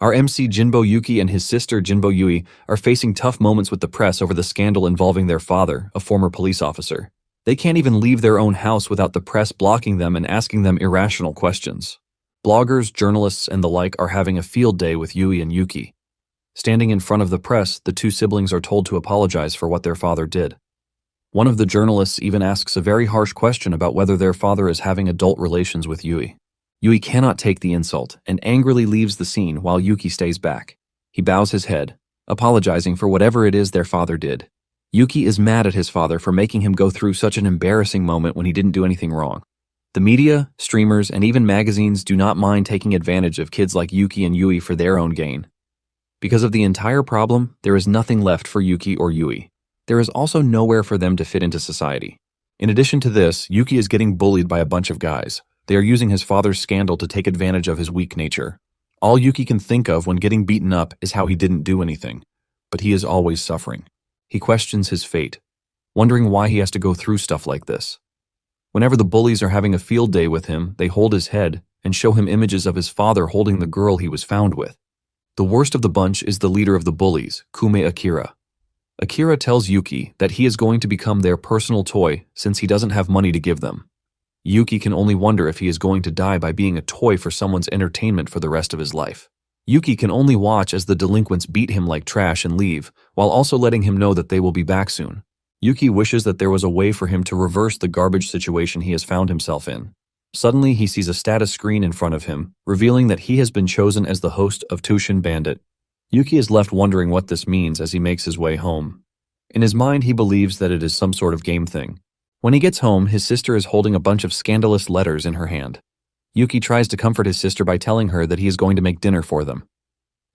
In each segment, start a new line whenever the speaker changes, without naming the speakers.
Our MC Jinbo Yuki and his sister Jinbo Yui are facing tough moments with the press over the scandal involving their father, a former police officer. They can't even leave their own house without the press blocking them and asking them irrational questions. Bloggers, journalists, and the like are having a field day with Yui and Yuki. Standing in front of the press, the two siblings are told to apologize for what their father did. One of the journalists even asks a very harsh question about whether their father is having adult relations with Yui. Yui cannot take the insult and angrily leaves the scene while Yuki stays back. He bows his head, apologizing for whatever it is their father did. Yuki is mad at his father for making him go through such an embarrassing moment when he didn't do anything wrong. The media, streamers, and even magazines do not mind taking advantage of kids like Yuki and Yui for their own gain. Because of the entire problem, there is nothing left for Yuki or Yui. There is also nowhere for them to fit into society. In addition to this, Yuki is getting bullied by a bunch of guys. They are using his father's scandal to take advantage of his weak nature. All Yuki can think of when getting beaten up is how he didn't do anything, but he is always suffering. He questions his fate, wondering why he has to go through stuff like this. Whenever the bullies are having a field day with him, they hold his head and show him images of his father holding the girl he was found with. The worst of the bunch is the leader of the bullies, Kume Akira. Akira tells Yuki that he is going to become their personal toy since he doesn't have money to give them. Yuki can only wonder if he is going to die by being a toy for someone's entertainment for the rest of his life. Yuki can only watch as the delinquents beat him like trash and leave, while also letting him know that they will be back soon. Yuki wishes that there was a way for him to reverse the garbage situation he has found himself in. Suddenly, he sees a status screen in front of him, revealing that he has been chosen as the host of Tushin Bandit. Yuki is left wondering what this means as he makes his way home. In his mind, he believes that it is some sort of game thing. When he gets home, his sister is holding a bunch of scandalous letters in her hand. Yuki tries to comfort his sister by telling her that he is going to make dinner for them.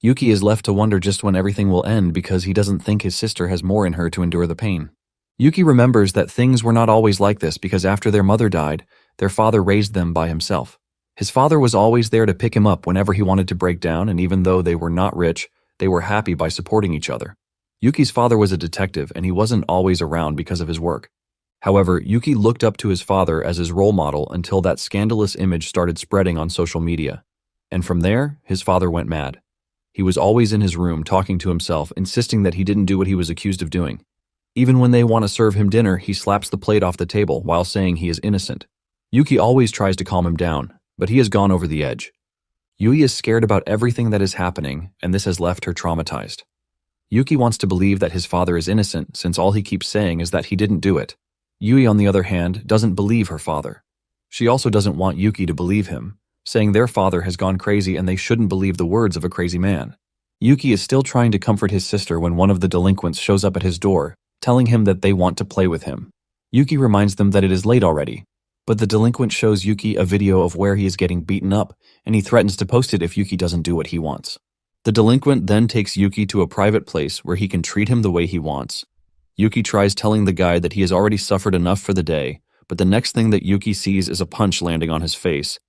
Yuki is left to wonder just when everything will end because he doesn't think his sister has more in her to endure the pain. Yuki remembers that things were not always like this because after their mother died, their father raised them by himself. His father was always there to pick him up whenever he wanted to break down, and even though they were not rich, they were happy by supporting each other. Yuki's father was a detective and he wasn't always around because of his work. However, Yuki looked up to his father as his role model until that scandalous image started spreading on social media. And from there, his father went mad. He was always in his room talking to himself, insisting that he didn't do what he was accused of doing. Even when they want to serve him dinner, he slaps the plate off the table while saying he is innocent. Yuki always tries to calm him down, but he has gone over the edge. Yui is scared about everything that is happening, and this has left her traumatized. Yuki wants to believe that his father is innocent since all he keeps saying is that he didn't do it. Yui, on the other hand, doesn't believe her father. She also doesn't want Yuki to believe him, saying their father has gone crazy and they shouldn't believe the words of a crazy man. Yuki is still trying to comfort his sister when one of the delinquents shows up at his door, telling him that they want to play with him. Yuki reminds them that it is late already, but the delinquent shows Yuki a video of where he is getting beaten up, and he threatens to post it if Yuki doesn't do what he wants. The delinquent then takes Yuki to a private place where he can treat him the way he wants. Yuki tries telling the guy that he has already suffered enough for the day, but the next thing that Yuki sees is a punch landing on his face.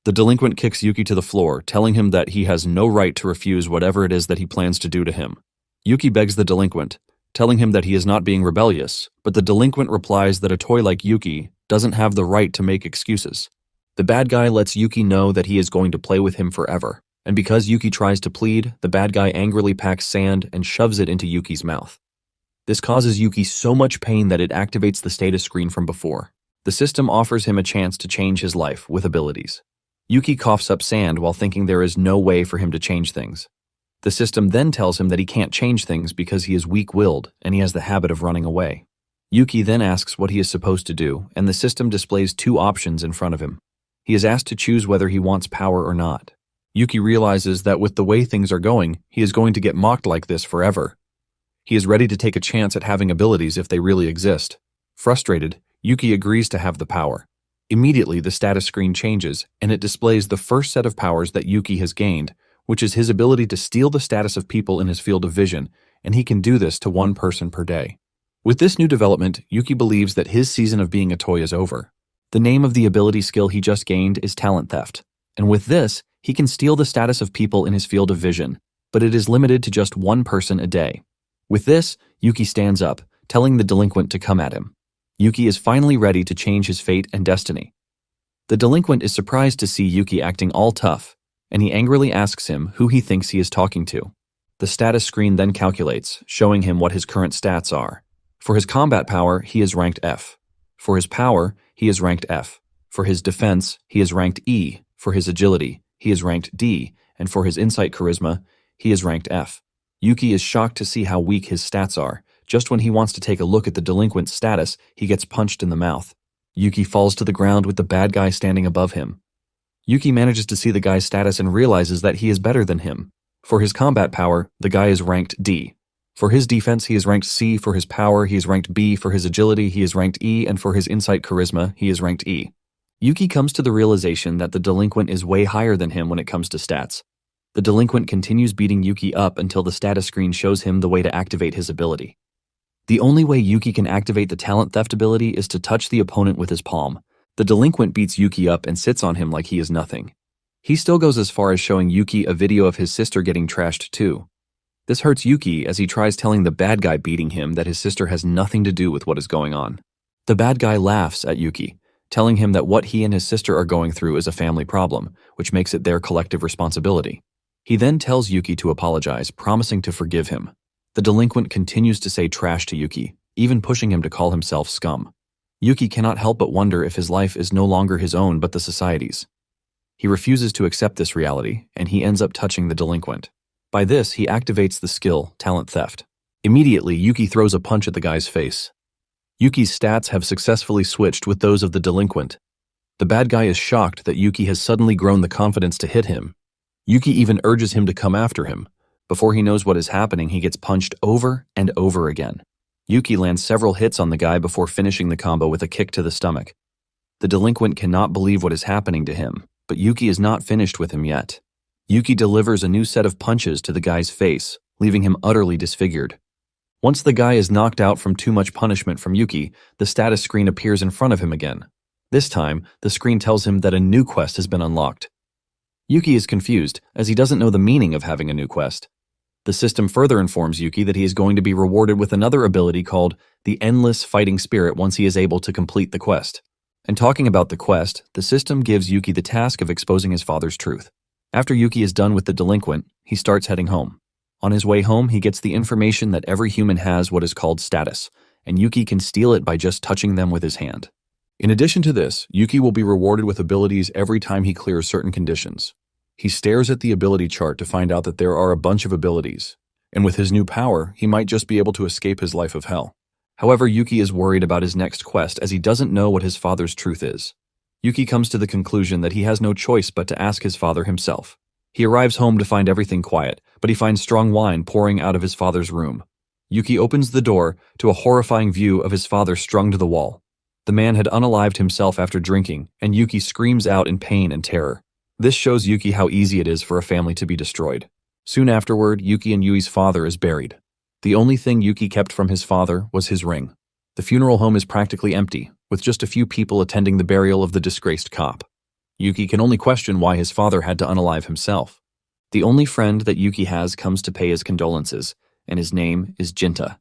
The delinquent kicks Yuki to the floor, telling him that he has no right to refuse whatever it is that he plans to do to him. Yuki begs the delinquent, telling him that he is not being rebellious, but the delinquent replies that a toy like Yuki doesn't have the right to make excuses. The bad guy lets Yuki know that he is going to play with him forever, and because Yuki tries to plead, the bad guy angrily packs sand and shoves it into Yuki's mouth. This causes Yuki so much pain that it activates the status screen from before. The system offers him a chance to change his life with abilities. Yuki coughs up sand while thinking there is no way for him to change things. The system then tells him that he can't change things because he is weak-willed and he has the habit of running away. Yuki then asks what he is supposed to do, and the system displays two options in front of him. He is asked to choose whether he wants power or not. Yuki realizes that with the way things are going, he is going to get mocked like this forever. He is ready to take a chance at having abilities if they really exist. Frustrated, Yuki agrees to have the power. Immediately, the status screen changes, and it displays the first set of powers that Yuki has gained, which is his ability to steal the status of people in his field of vision, and he can do this to one person per day. With this new development, Yuki believes that his season of being a toy is over. The name of the ability skill he just gained is talent theft, and with this, he can steal the status of people in his field of vision, but it is limited to just one person a day. With this, Yuki stands up, telling the delinquent to come at him. Yuki is finally ready to change his fate and destiny. The delinquent is surprised to see Yuki acting all tough, and he angrily asks him who he thinks he is talking to. The status screen then calculates, showing him what his current stats are. For his combat power, he is ranked F. For his power, he is ranked F. For his defense, he is ranked E. For his agility, he is ranked D. And for his insight charisma, he is ranked F. Yūki is shocked to see how weak his stats are. Just when he wants to take a look at the delinquent's status, he gets punched in the mouth. Yūki falls to the ground with the bad guy standing above him. Yūki manages to see the guy's status and realizes that he is better than him. For his combat power, the guy is ranked D. For his defense, he is ranked C. For his power, he is ranked B. For his agility, he is ranked E. And for his insight charisma, he is ranked E. Yūki comes to the realization that the delinquent is way higher than him when it comes to stats. The delinquent continues beating Yūki up until the status screen shows him the way to activate his ability. The only way Yūki can activate the talent theft ability is to touch the opponent with his palm. The delinquent beats Yūki up and sits on him like he is nothing. He still goes as far as showing Yūki a video of his sister getting trashed too. This hurts Yūki as he tries telling the bad guy beating him that his sister has nothing to do with what is going on. The bad guy laughs at Yūki, telling him that what he and his sister are going through is a family problem, which makes it their collective responsibility. He then tells Yūki to apologize, promising to forgive him. The delinquent continues to say trash to Yūki, even pushing him to call himself scum. Yūki cannot help but wonder if his life is no longer his own but the society's. He refuses to accept this reality, and he ends up touching the delinquent. By this, he activates the skill, talent theft. Immediately, Yūki throws a punch at the guy's face. Yuki's stats have successfully switched with those of the delinquent. The bad guy is shocked that Yūki has suddenly grown the confidence to hit him. Yūki even urges him to come after him. Before he knows what is happening, he gets punched over and over again. Yūki lands several hits on the guy before finishing the combo with a kick to the stomach. The delinquent cannot believe what is happening to him, but Yūki is not finished with him yet. Yūki delivers a new set of punches to the guy's face, leaving him utterly disfigured. Once the guy is knocked out from too much punishment from Yūki, the status screen appears in front of him again. This time, the screen tells him that a new quest has been unlocked. Yūki is confused, as he doesn't know the meaning of having a new quest. The system further informs Yūki that he is going to be rewarded with another ability called the Endless Fighting Spirit once he is able to complete the quest. And talking about the quest, the system gives Yūki the task of exposing his father's truth. After Yūki is done with the delinquent, he starts heading home. On his way home, he gets the information that every human has what is called status, and Yūki can steal it by just touching them with his hand. In addition to this, Yūki will be rewarded with abilities every time he clears certain conditions. He stares at the ability chart to find out that there are a bunch of abilities, and with his new power, he might just be able to escape his life of hell. However, Yūki is worried about his next quest as he doesn't know what his father's truth is. Yūki comes to the conclusion that he has no choice but to ask his father himself. He arrives home to find everything quiet, but he finds strong wine pouring out of his father's room. Yūki opens the door to a horrifying view of his father strung to the wall. The man had unalived himself after drinking, and Yūki screams out in pain and terror. This shows Yūki how easy it is for a family to be destroyed. Soon afterward, Yūki and Yui's father is buried. The only thing Yūki kept from his father was his ring. The funeral home is practically empty, with just a few people attending the burial of the disgraced cop. Yūki can only question why his father had to unalive himself. The only friend that Yūki has comes to pay his condolences, and his name is Jinta.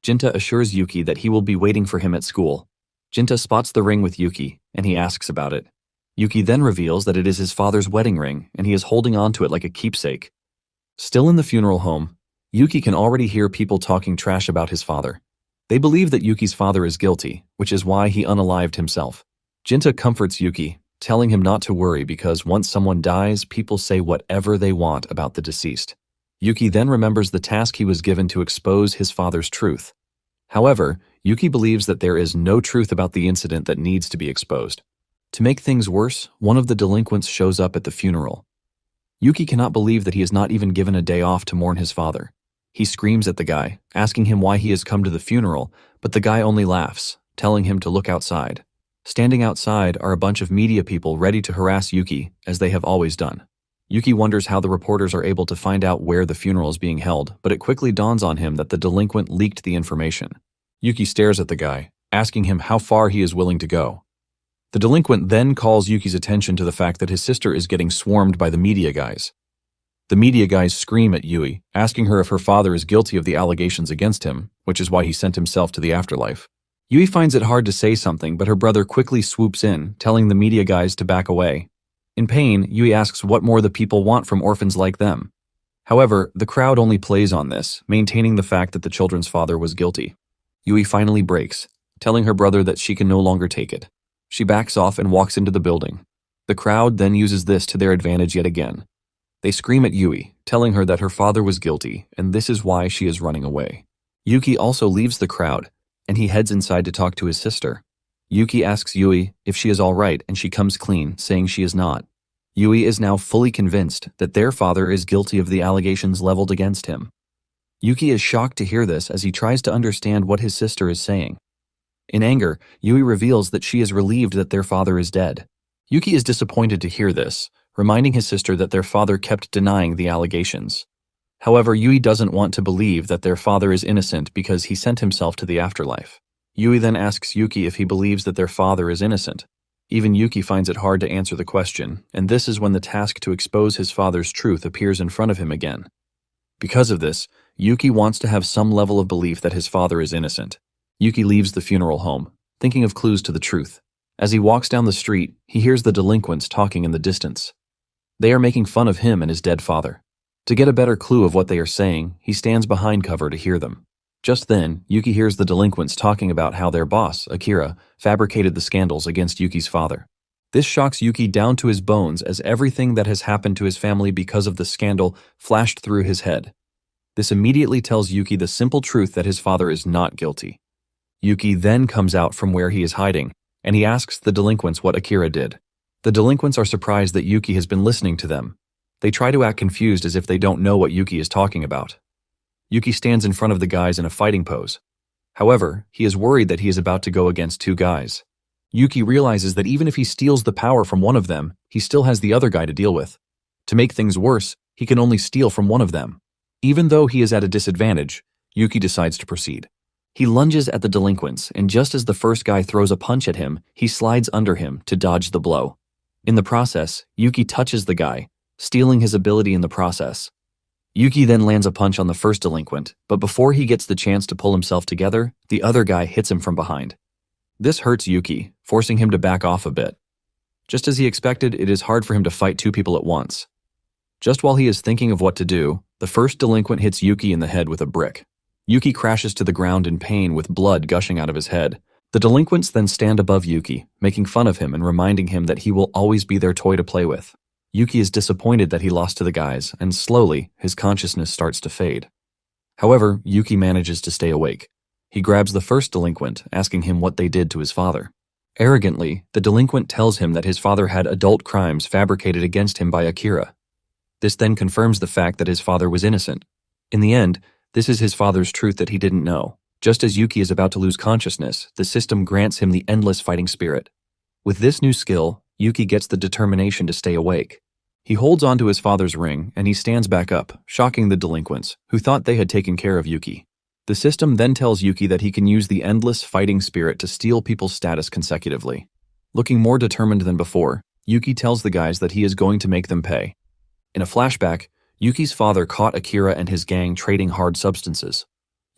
Jinta assures Yūki that he will be waiting for him at school. Jinta spots the ring with Yūki, and he asks about it. Yūki then reveals that it is his father's wedding ring, and he is holding on to it like a keepsake. Still in the funeral home, Yūki can already hear people talking trash about his father. They believe that Yuki's father is guilty, which is why he unalived himself. Jinta comforts Yūki, telling him not to worry because once someone dies, people say whatever they want about the deceased. Yūki then remembers the task he was given to expose his father's truth. However, Yūki believes that there is no truth about the incident that needs to be exposed. To make things worse, one of the delinquents shows up at the funeral. Yūki cannot believe that he is not even given a day off to mourn his father. He screams at the guy, asking him why he has come to the funeral, but the guy only laughs, telling him to look outside. Standing outside are a bunch of media people ready to harass Yūki, as they have always done. Yūki wonders how the reporters are able to find out where the funeral is being held, but it quickly dawns on him that the delinquent leaked the information. Yūki stares at the guy, asking him how far he is willing to go. The delinquent then calls Yuki's attention to the fact that his sister is getting swarmed by the media guys. The media guys scream at Yui, asking her if her father is guilty of the allegations against him, which is why he sent himself to the afterlife. Yui finds it hard to say something, but her brother quickly swoops in, telling the media guys to back away. In pain, Yui asks what more the people want from orphans like them. However, the crowd only plays on this, maintaining the fact that the children's father was guilty. Yui finally breaks, telling her brother that she can no longer take it. She backs off and walks into the building. The crowd then uses this to their advantage yet again. They scream at Yui, telling her that her father was guilty, and this is why she is running away. Yūki also leaves the crowd, and he heads inside to talk to his sister. Yūki asks Yui if she is all right, and she comes clean, saying she is not. Yui is now fully convinced that their father is guilty of the allegations leveled against him. Yūki is shocked to hear this as he tries to understand what his sister is saying. In anger, Yui reveals that she is relieved that their father is dead. Yūki is disappointed to hear this, reminding his sister that their father kept denying the allegations. However, Yui doesn't want to believe that their father is innocent because he sent himself to the afterlife. Yui then asks Yūki if he believes that their father is innocent. Even Yūki finds it hard to answer the question, and this is when the task to expose his father's truth appears in front of him again. Because of this, Yūki wants to have some level of belief that his father is innocent. Yūki leaves the funeral home, thinking of clues to the truth. As he walks down the street, he hears the delinquents talking in the distance. They are making fun of him and his dead father. To get a better clue of what they are saying, he stands behind cover to hear them. Just then, Yūki hears the delinquents talking about how their boss, Akira, fabricated the scandals against Yuki's father. This shocks Yūki down to his bones as everything that has happened to his family because of the scandal flashed through his head. This immediately tells Yūki the simple truth that his father is not guilty. Yūki then comes out from where he is hiding, and he asks the delinquents what Akira did. The delinquents are surprised that Yūki has been listening to them. They try to act confused as if they don't know what Yūki is talking about. Yūki stands in front of the guys in a fighting pose. However, he is worried that he is about to go against two guys. Yūki realizes that even if he steals the power from one of them, he still has the other guy to deal with. To make things worse, he can only steal from one of them. Even though he is at a disadvantage, Yūki decides to proceed. He lunges at the delinquents, and just as the first guy throws a punch at him, he slides under him to dodge the blow. In the process, Yūki touches the guy, stealing his ability in the process. Yūki then lands a punch on the first delinquent, but before he gets the chance to pull himself together, the other guy hits him from behind. This hurts Yūki, forcing him to back off a bit. Just as he expected, it is hard for him to fight two people at once. Just while he is thinking of what to do, the first delinquent hits Yūki in the head with a brick. Yūki crashes to the ground in pain with blood gushing out of his head. The delinquents then stand above Yūki, making fun of him and reminding him that he will always be their toy to play with. Yūki is disappointed that he lost to the guys, and slowly, his consciousness starts to fade. However, Yūki manages to stay awake. He grabs the first delinquent, asking him what they did to his father. Arrogantly, the delinquent tells him that his father had adult crimes fabricated against him by Akira. This then confirms the fact that his father was innocent. In the end, this is his father's truth that he didn't know. Just as Yūki is about to lose consciousness, the system grants him the endless fighting spirit. With this new skill, Yūki gets the determination to stay awake. He holds onto his father's ring, and he stands back up, shocking the delinquents, who thought they had taken care of Yūki. The system then tells Yūki that he can use the endless fighting spirit to steal people's status consecutively. Looking more determined than before, Yūki tells the guys that he is going to make them pay. In a flashback, Yuki's father caught Akira and his gang trading hard substances.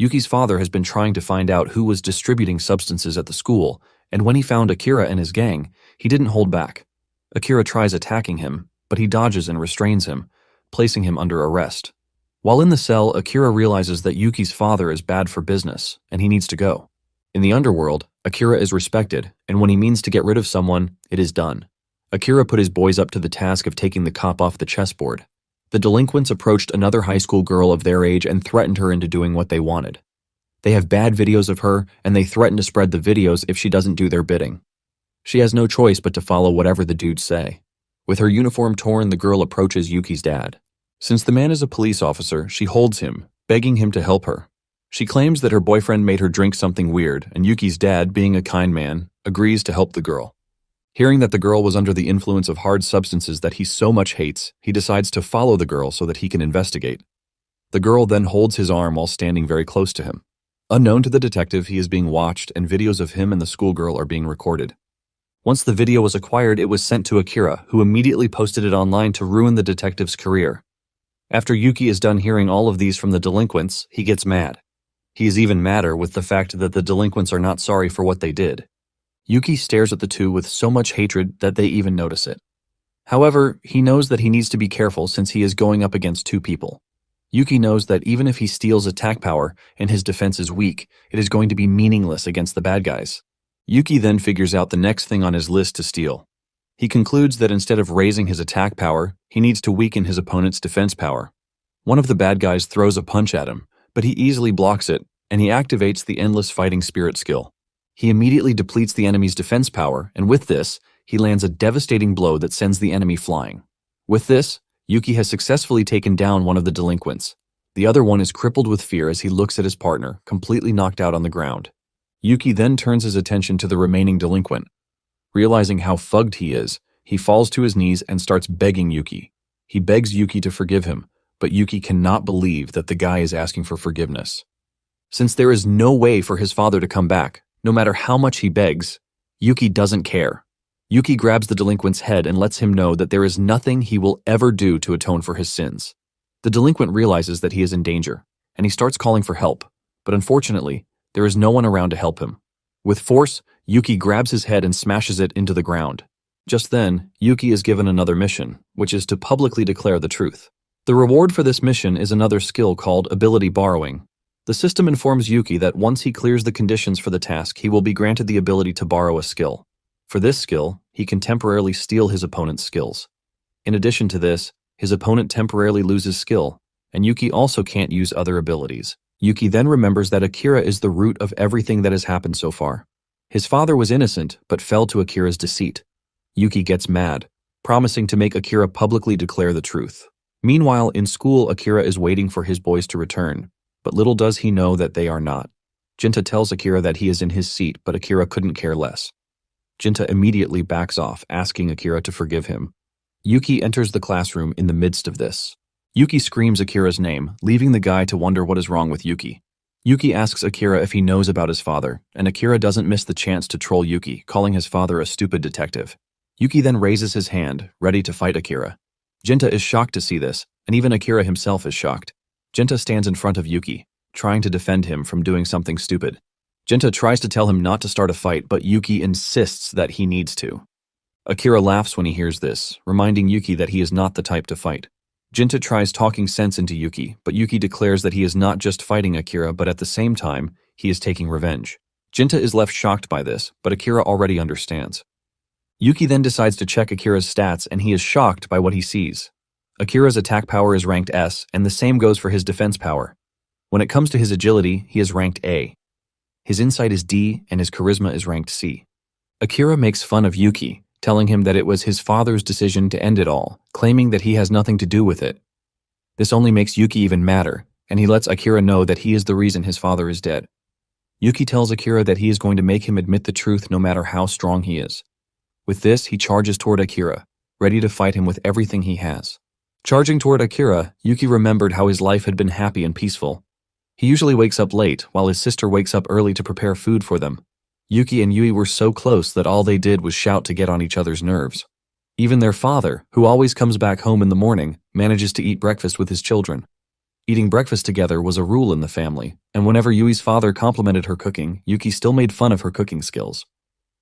Yuki's father has been trying to find out who was distributing substances at the school, and when he found Akira and his gang, he didn't hold back. Akira tries attacking him, but he dodges and restrains him, placing him under arrest. While in the cell, Akira realizes that Yuki's father is bad for business, and he needs to go. In the underworld, Akira is respected, and when he means to get rid of someone, it is done. Akira put his boys up to the task of taking the cop off the chessboard. The delinquents approached another high school girl of their age and threatened her into doing what they wanted. They have bad videos of her, and they threaten to spread the videos if she doesn't do their bidding. She has no choice but to follow whatever the dudes say. With her uniform torn, the girl approaches Yuki's dad. Since the man is a police officer, she holds him, begging him to help her. She claims that her boyfriend made her drink something weird, and Yuki's dad, being a kind man, agrees to help the girl. Hearing that the girl was under the influence of hard substances that he so much hates, he decides to follow the girl so that he can investigate. The girl then holds his arm while standing very close to him. Unknown to the detective, he is being watched, and videos of him and the schoolgirl are being recorded. Once the video was acquired, it was sent to Akira, who immediately posted it online to ruin the detective's career. After Yūki is done hearing all of these from the delinquents, he gets mad. He is even madder with the fact that the delinquents are not sorry for what they did. Yūki stares at the two with so much hatred that they even notice it. However, he knows that he needs to be careful since he is going up against two people. Yūki knows that even if he steals attack power and his defense is weak, it is going to be meaningless against the bad guys. Yūki then figures out the next thing on his list to steal. He concludes that instead of raising his attack power, he needs to weaken his opponent's defense power. One of the bad guys throws a punch at him, but he easily blocks it, and he activates the endless fighting spirit skill. He immediately depletes the enemy's defense power, and with this, he lands a devastating blow that sends the enemy flying. With this, Yūki has successfully taken down one of the delinquents. The other one is crippled with fear as he looks at his partner, completely knocked out on the ground. Yūki then turns his attention to the remaining delinquent. Realizing how fucked he is, he falls to his knees and starts begging Yūki. He begs Yūki to forgive him, but Yūki cannot believe that the guy is asking for forgiveness. Since there is no way for his father to come back, no matter how much he begs, Yūki doesn't care. Yūki grabs the delinquent's head and lets him know that there is nothing he will ever do to atone for his sins. The delinquent realizes that he is in danger, and he starts calling for help, but unfortunately, there is no one around to help him. With force, Yūki grabs his head and smashes it into the ground. Just then, Yūki is given another mission, which is to publicly declare the truth. The reward for this mission is another skill called ability borrowing. The system informs Yūki that once he clears the conditions for the task, he will be granted the ability to borrow a skill. For this skill, he can temporarily steal his opponent's skills. In addition to this, his opponent temporarily loses skill, and Yūki also can't use other abilities. Yūki then remembers that Akira is the root of everything that has happened so far. His father was innocent, but fell to Akira's deceit. Yūki gets mad, promising to make Akira publicly declare the truth. Meanwhile, in school, Akira is waiting for his boys to return, but little does he know that they are not. Jinta tells Akira that he is in his seat, but Akira couldn't care less. Jinta immediately backs off, asking Akira to forgive him. Yūki enters the classroom in the midst of this. Yūki screams Akira's name, leaving the guy to wonder what is wrong with Yūki. Yūki asks Akira if he knows about his father, and Akira doesn't miss the chance to troll Yūki, calling his father a stupid detective. Yūki then raises his hand, ready to fight Akira. Jinta is shocked to see this, and even Akira himself is shocked. Jinta stands in front of Yūki, trying to defend him from doing something stupid. Jinta tries to tell him not to start a fight, but Yūki insists that he needs to. Akira laughs when he hears this, reminding Yūki that he is not the type to fight. Jinta tries talking sense into Yūki, but Yūki declares that he is not just fighting Akira, but at the same time, he is taking revenge. Jinta is left shocked by this, but Akira already understands. Yūki then decides to check Akira's stats, and he is shocked by what he sees. Akira's attack power is ranked S, and the same goes for his defense power. When it comes to his agility, he is ranked A. His insight is D, and his charisma is ranked C. Akira makes fun of Yūki, telling him that it was his father's decision to end it all, claiming that he has nothing to do with it. This only makes Yūki even madder, and he lets Akira know that he is the reason his father is dead. Yūki tells Akira that he is going to make him admit the truth no matter how strong he is. With this, he charges toward Akira, ready to fight him with everything he has. Charging toward Akira, Yūki remembered how his life had been happy and peaceful. He usually wakes up late, while his sister wakes up early to prepare food for them. Yūki and Yui were so close that all they did was shout to get on each other's nerves. Even their father, who always comes back home in the morning, manages to eat breakfast with his children. Eating breakfast together was a rule in the family, and whenever Yui's father complimented her cooking, Yūki still made fun of her cooking skills.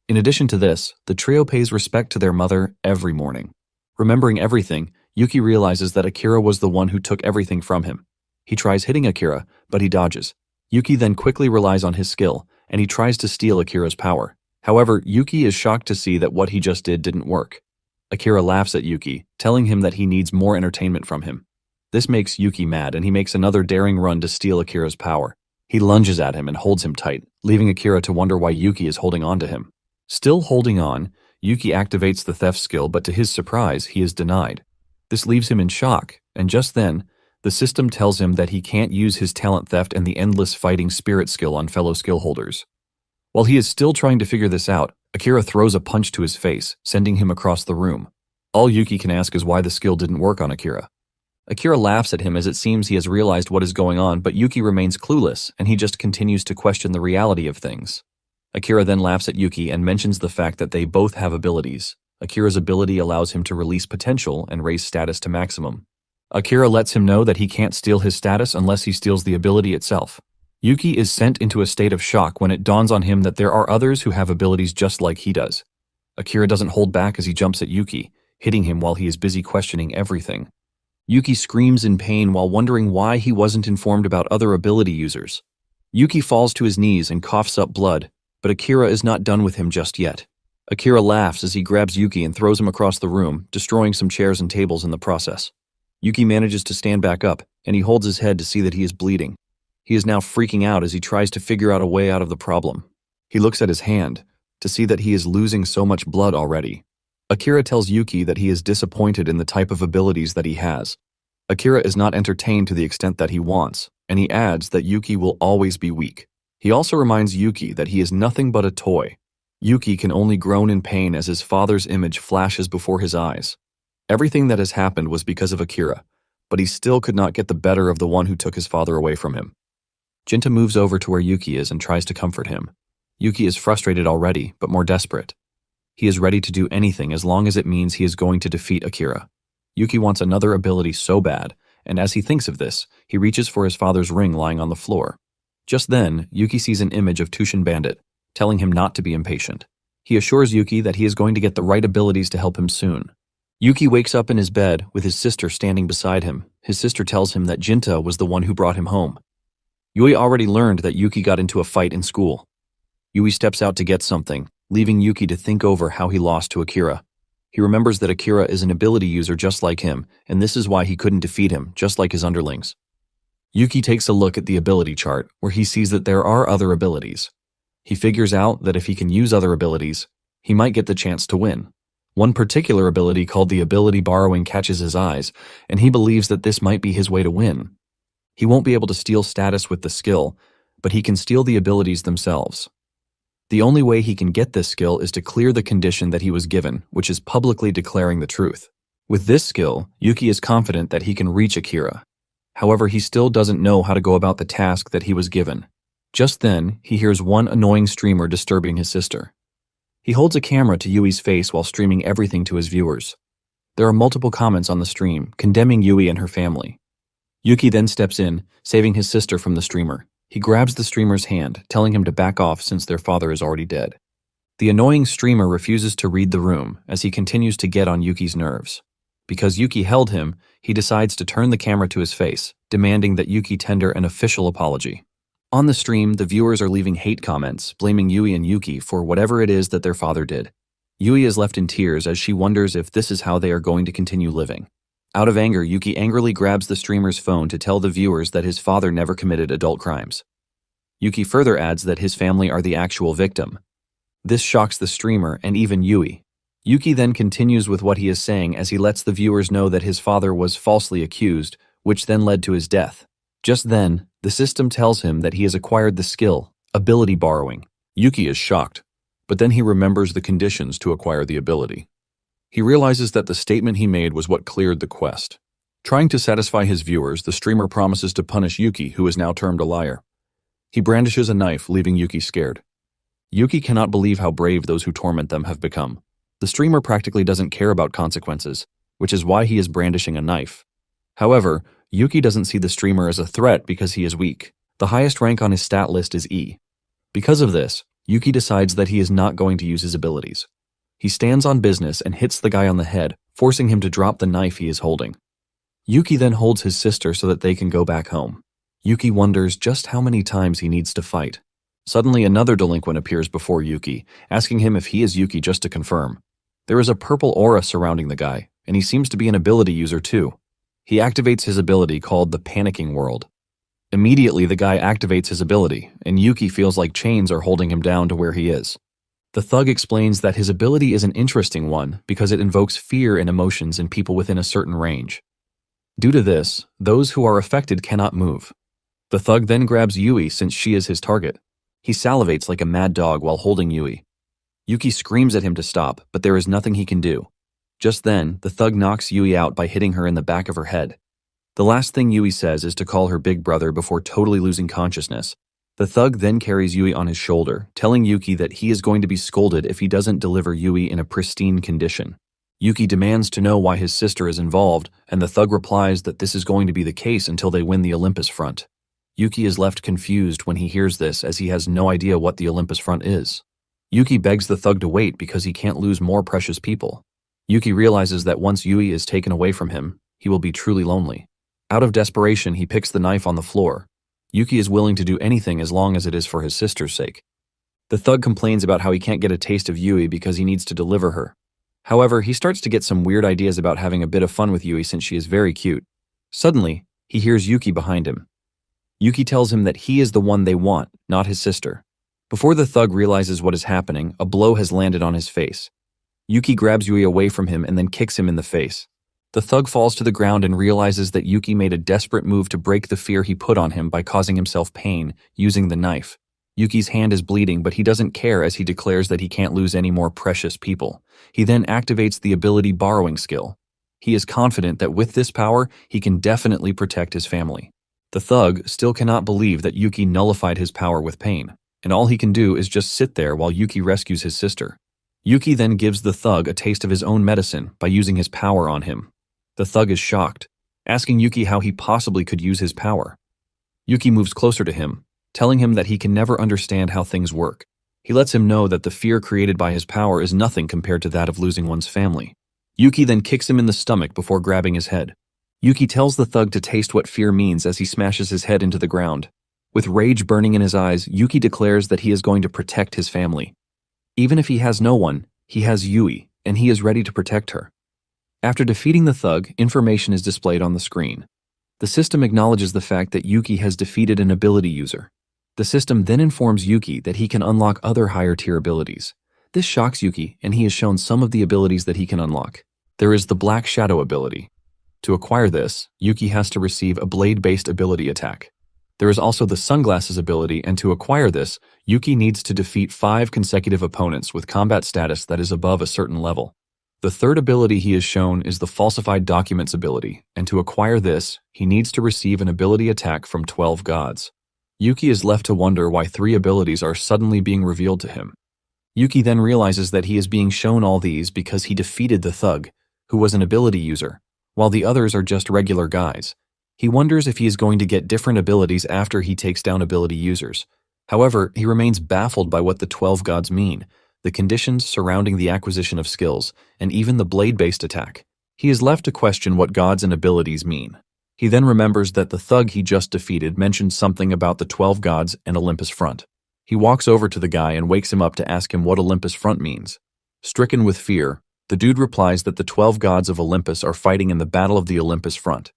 In addition to this, the trio pays respect to their mother every morning. Remembering everything, Yūki realizes that Akira was the one who took everything from him. He tries hitting Akira, but he dodges. Yūki then quickly relies on his skill, and he tries to steal Akira's power. However, Yūki is shocked to see that what he just did didn't work. Akira laughs at Yūki, telling him that he needs more entertainment from him. This makes Yūki mad, and he makes another daring run to steal Akira's power. He lunges at him and holds him tight, leaving Akira to wonder why Yūki is holding on to him. Still holding on, Yūki activates the theft skill, but to his surprise, he is denied. This leaves him in shock, and just then, the system tells him that he can't use his talent theft and the endless fighting spirit skill on fellow skill holders. While he is still trying to figure this out, Akira throws a punch to his face, sending him across the room. All Yūki can ask is why the skill didn't work on Akira. Akira laughs at him as it seems he has realized what is going on, but Yūki remains clueless, and he just continues to question the reality of things. Akira then laughs at Yūki and mentions the fact that they both have abilities. Akira's ability allows him to release potential and raise status to maximum. Akira lets him know that he can't steal his status unless he steals the ability itself. Yūki is sent into a state of shock when it dawns on him that there are others who have abilities just like he does. Akira doesn't hold back as he jumps at Yūki. hitting him while he is busy questioning everything. Yūki screams in pain while wondering why he wasn't informed about other ability users. Yūki falls to his knees and coughs up blood, but Akira is not done with him just yet. Akira laughs as he grabs Yūki and throws him across the room, destroying some chairs and tables in the process. Yūki manages to stand back up, and he holds his head to see that he is bleeding. He is now freaking out as he tries to figure out a way out of the problem. He looks at his hand to see that he is losing so much blood already. Akira tells Yūki that he is disappointed in the type of abilities that he has. Akira is not entertained to the extent that he wants, and he adds that Yūki will always be weak. He also reminds Yūki that he is nothing but a toy. Yūki can only groan in pain as his father's image flashes before his eyes. Everything that has happened was because of Akira, but he still could not get the better of the one who took his father away from him. Jinta moves over to where Yūki is and tries to comfort him. Yūki is frustrated already, but more desperate. He is ready to do anything as long as it means he is going to defeat Akira. Yūki wants another ability so bad, and as he thinks of this, he reaches for his father's ring lying on the floor. Just then, Yūki sees an image of Tushin Bandit, telling him not to be impatient. He assures Yūki that he is going to get the right abilities to help him soon. Yūki wakes up in his bed with his sister standing beside him. His sister tells him that Jinta was the one who brought him home. Yui already learned that Yūki got into a fight in school. Yui steps out to get something, leaving Yūki to think over how he lost to Akira. He remembers that Akira is an ability user just like him, and this is why he couldn't defeat him, just like his underlings. Yūki takes a look at the ability chart, where he sees that there are other abilities. He figures out that if he can use other abilities, he might get the chance to win. One particular ability called the ability borrowing catches his eyes, and he believes that this might be his way to win. He won't be able to steal status with the skill, but he can steal the abilities themselves. The only way he can get this skill is to clear the condition that he was given, which is publicly declaring the truth. With this skill, Yūki is confident that he can reach Akira. However, he still doesn't know how to go about the task that he was given. Just then, he hears one annoying streamer disturbing his sister. He holds a camera to Yui's face while streaming everything to his viewers. There are multiple comments on the stream, condemning Yui and her family. Yūki then steps in, saving his sister from the streamer. He grabs the streamer's hand, telling him to back off since their father is already dead. The annoying streamer refuses to read the room as he continues to get on Yuki's nerves. Because Yūki held him, he decides to turn the camera to his face, demanding that Yūki tender an official apology. On the stream, the viewers are leaving hate comments, blaming Yui and Yūki for whatever it is that their father did. Yui is left in tears as she wonders if this is how they are going to continue living. Out of anger, Yūki angrily grabs the streamer's phone to tell the viewers that his father never committed adult crimes. Yūki further adds that his family are the actual victim. This shocks the streamer and even Yui. Yūki then continues with what he is saying as he lets the viewers know that his father was falsely accused, which then led to his death. Just then, the system tells him that he has acquired the skill, ability borrowing. Yūki is shocked, but then he remembers the conditions to acquire the ability. He realizes that the statement he made was what cleared the quest. Trying to satisfy his viewers, the streamer promises to punish Yūki, who is now termed a liar. He brandishes a knife, leaving Yūki scared. Yūki cannot believe how brave those who torment them have become. The streamer practically doesn't care about consequences, which is why he is brandishing a knife. However, Yūki doesn't see the streamer as a threat because he is weak. The highest rank on his stat list is E. Because of this, Yūki decides that he is not going to use his abilities. He stands on business and hits the guy on the head, forcing him to drop the knife he is holding. Yūki then holds his sister so that they can go back home. Yūki wonders just how many times he needs to fight. Suddenly, another delinquent appears before Yūki, asking him if he is Yūki just to confirm. There is a purple aura surrounding the guy, and he seems to be an ability user too. He activates his ability called the Panicking World. Immediately, the guy activates his ability, and Yūki feels like chains are holding him down to where he is. The thug explains that his ability is an interesting one because it invokes fear and emotions in people within a certain range. Due to this, those who are affected cannot move. The thug then grabs Yui since she is his target. He salivates like a mad dog while holding Yui. Yūki screams at him to stop, but there is nothing he can do. Just then, the thug knocks Yui out by hitting her in the back of her head. The last thing Yui says is to call her big brother before totally losing consciousness. The thug then carries Yui on his shoulder, telling Yūki that he is going to be scolded if he doesn't deliver Yui in a pristine condition. Yūki demands to know why his sister is involved, and the thug replies that this is going to be the case until they win the Olympus Front. Yūki is left confused when he hears this as he has no idea what the Olympus Front is. Yūki begs the thug to wait because he can't lose more precious people. Yūki realizes that once Yui is taken away from him, he will be truly lonely. Out of desperation, he picks the knife on the floor. Yūki is willing to do anything as long as it is for his sister's sake. The thug complains about how he can't get a taste of Yui because he needs to deliver her. However, he starts to get some weird ideas about having a bit of fun with Yui since she is very cute. Suddenly, he hears Yūki behind him. Yūki tells him that he is the one they want, not his sister. Before the thug realizes what is happening, a blow has landed on his face. Yūki grabs Yui away from him and then kicks him in the face. The thug falls to the ground and realizes that Yūki made a desperate move to break the fear he put on him by causing himself pain, using the knife. Yūki's hand is bleeding, but he doesn't care as he declares that he can't lose any more precious people. He then activates the ability borrowing skill. He is confident that with this power, he can definitely protect his family. The thug still cannot believe that Yūki nullified his power with pain, and all he can do is just sit there while Yūki rescues his sister. Yūki then gives the thug a taste of his own medicine by using his power on him. The thug is shocked, asking Yūki how he possibly could use his power. Yūki moves closer to him, telling him that he can never understand how things work. He lets him know that the fear created by his power is nothing compared to that of losing one's family. Yūki then kicks him in the stomach before grabbing his head. Yūki tells the thug to taste what fear means as he smashes his head into the ground. With rage burning in his eyes, Yūki declares that he is going to protect his family. Even if he has no one, he has Yui, and he is ready to protect her. After defeating the thug, information is displayed on the screen. The system acknowledges the fact that Yūki has defeated an ability user. The system then informs Yūki that he can unlock other higher-tier abilities. This shocks Yūki, and he is shown some of the abilities that he can unlock. There is the Black Shadow ability. To acquire this, Yūki has to receive a blade-based ability attack. There is also the Sunglasses ability, and to acquire this, Yūki needs to defeat 5 consecutive opponents with combat status that is above a certain level. The third ability he is shown is the Falsified Documents ability, and to acquire this, he needs to receive an ability attack from 12 gods. Yūki is left to wonder why 3 abilities are suddenly being revealed to him. Yūki then realizes that he is being shown all these because he defeated the thug, who was an ability user, while the others are just regular guys. He wonders if he is going to get different abilities after he takes down ability users. However, he remains baffled by what the 12 gods mean, the conditions surrounding the acquisition of skills, and even the blade-based attack. He is left to question what gods and abilities mean. He then remembers that the thug he just defeated mentioned something about the 12 gods and Olympus Front. He walks over to the guy and wakes him up to ask him what Olympus Front means. Stricken with fear, the dude replies that the 12 gods of Olympus are fighting in the Battle of the Olympus Front.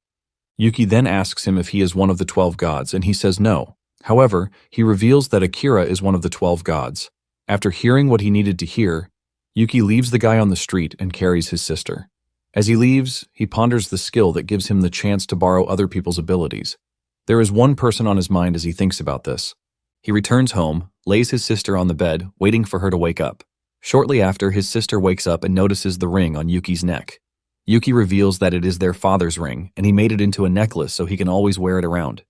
Yūki then asks him if he is one of the 12 gods, and he says no. However, he reveals that Akira is one of the 12 gods. After hearing what he needed to hear, Yūki leaves the guy on the street and carries his sister. As he leaves, he ponders the skill that gives him the chance to borrow other people's abilities. There is one person on his mind as he thinks about this. He returns home, lays his sister on the bed, waiting for her to wake up. Shortly after, his sister wakes up and notices the ring on Yuki's neck. Yūki reveals that it is their father's ring, and he made it into a necklace so he can always wear it around.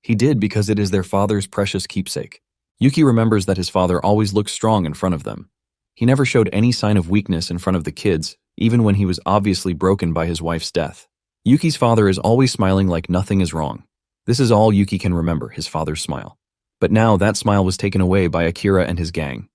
He did because it is their father's precious keepsake. Yūki remembers that his father always looked strong in front of them. He never showed any sign of weakness in front of the kids, even when he was obviously broken by his wife's death. Yuki's father is always smiling like nothing is wrong. This is all Yūki can remember, his father's smile. But now that smile was taken away by Akira and his gang.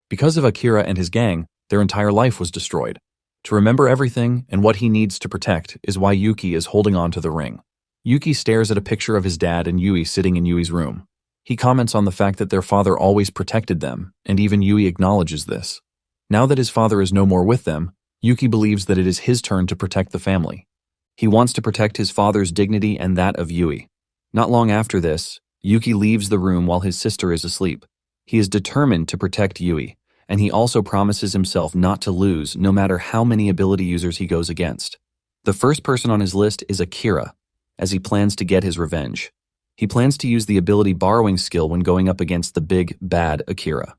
Because of Akira and his gang, their entire life was destroyed. To remember everything and what he needs to protect is why Yūki is holding on to the ring. Yūki stares at a picture of his dad and Yui sitting in Yui's room. He comments on the fact that their father always protected them, and even Yui acknowledges this. Now that his father is no more with them, Yūki believes that it is his turn to protect the family. He wants to protect his father's dignity and that of Yui. Not long after this, Yūki leaves the room while his sister is asleep. He is determined to protect Yui, and he also promises himself not to lose no matter how many ability users he goes against. The first person on his list is Akira, as he plans to get his revenge. He plans to use the ability borrowing skill when going up against the big, bad Akira.